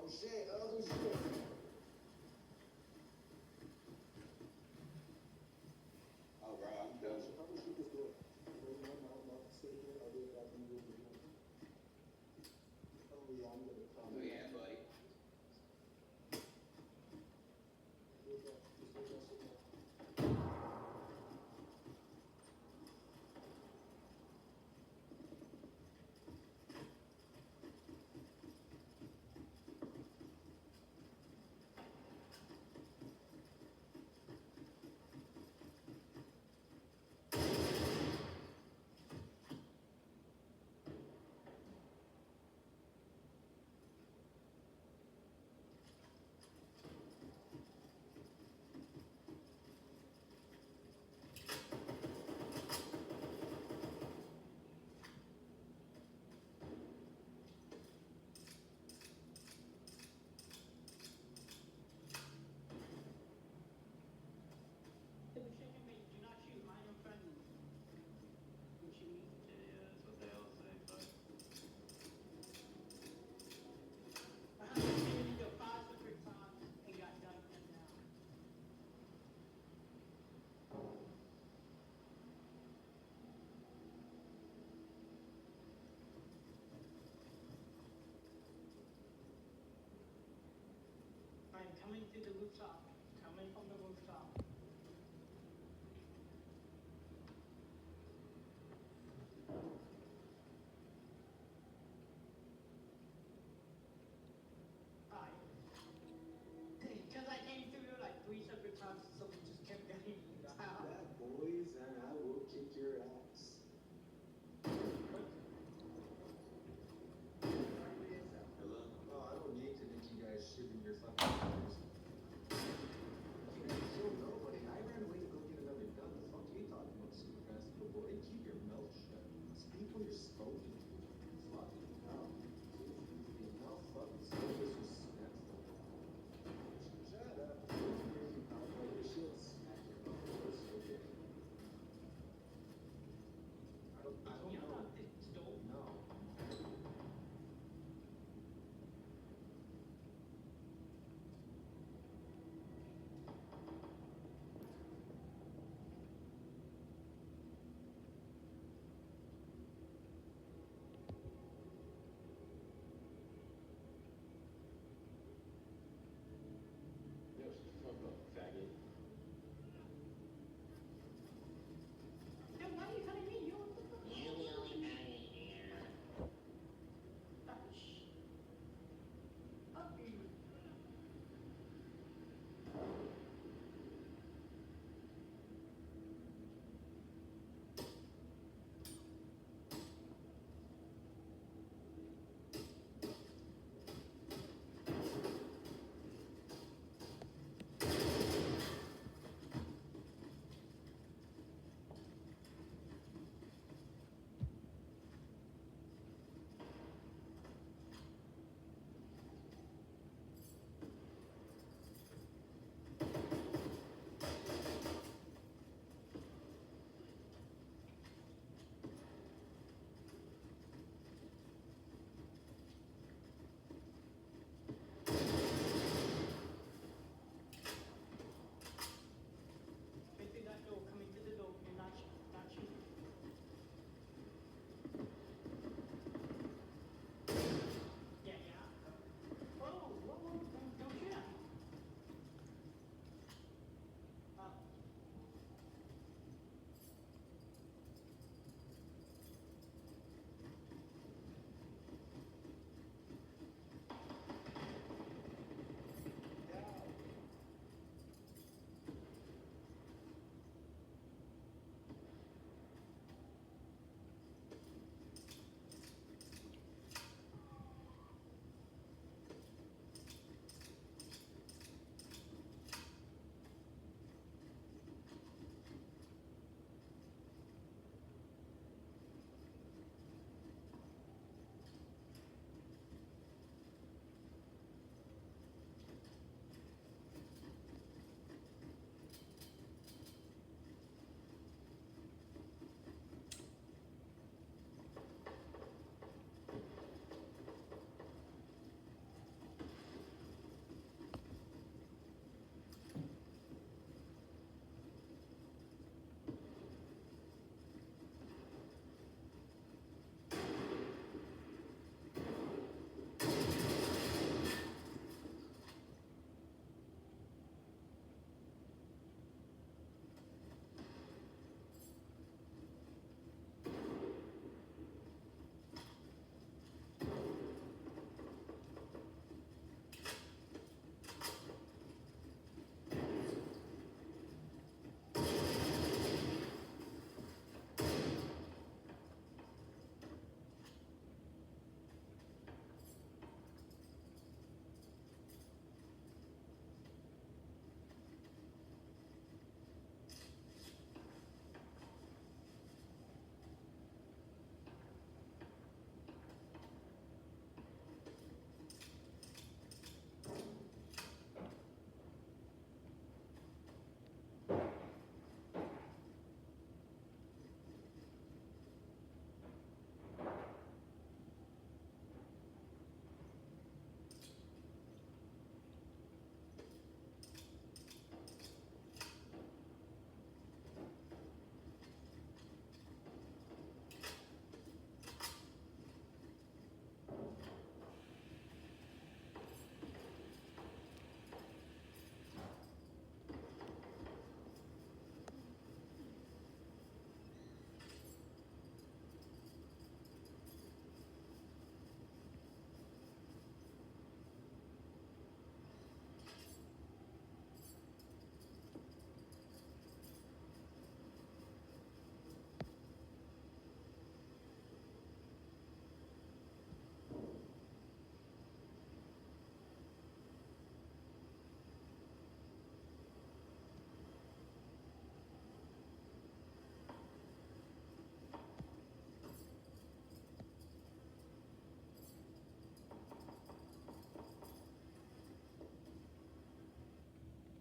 Oh shit, oh shit. Oh bro, I'm done. Probably should just do it. Not stay here, I'll do it back in the room. Oh yeah, I'm gonna come. Oh yeah, buddy. Just wait, sit there. They were shaking me, do not shoot my own friend. Who shoot me? Yeah, that's what they all say, but I had to shoot him 5 separate times and got done with him now. I am coming to the rooftop, coming from the rooftop. Hi. Because I came through there like 3 separate times, someone just kept getting me down. Bad boys, and I will kick your ass. hello. Oh, I don't need to make you guys shit in your fucking cars. You guys kill nobody. I ran away to go get another gun. The fuck you talking about, super fast little boy? Keep your mouth shut. Speak when you're spoken to. Fucking hell. No fucking so disrespectful. Shut up. She'll smack your mouth. It's okay. I